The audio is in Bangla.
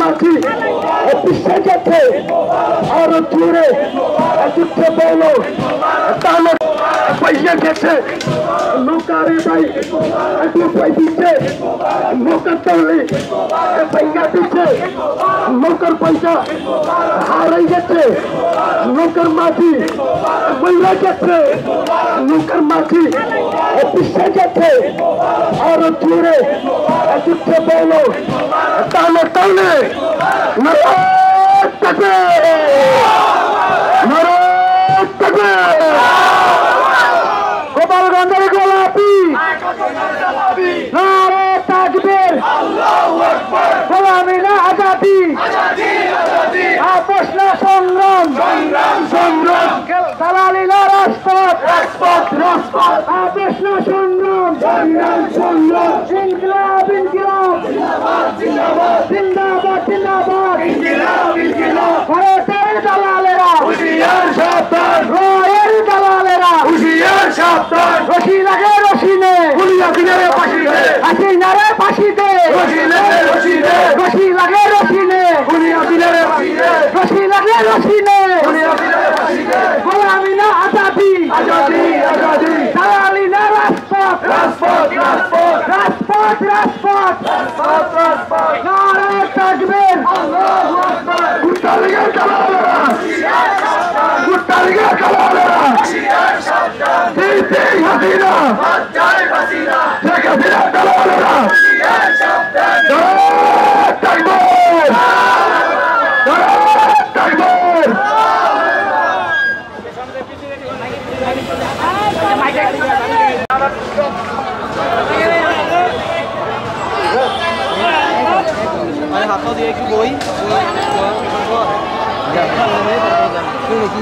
মাঝি বিশ্বে গেছে আরো জোরে যুদ্ধে বলো তাহলে পয়সা গেছে নৌকারে ভাই নৌকায় দিচ্ছে নৌকার তলে পয়সা দিচ্ছে নৌকার পয়সা হারাই গেছে নৌকার মাঝি মহিলা গেছে নৌকার মাঝি বিশ্বে গেছে আরো জোরে যুদ্ধে বলো তাহলে তাহলে গোপালগঞ্জের গোলাপি নারে তাকবীর গোলামি না আজাদি আপোষ না সংগ্রাম দালালি না রাজপথ আপোষ না সংগ্রাম ইনকিলাব জিন্দাবাদ ভারতের দালালেরা রয়ের দালালেরা রশি লাগে রশি নে হাসিনারে ফাঁসি দে রশি লাগে রশি নে রশি লাগে রশি নে গোলামি না আজাদি দালালি না রাজপথ নারে তাকবীর গুটালিগের দালালেরা হাসিনা শেখ হাসিনার দালালেরা হাতটা দিয়ে একটু বই কি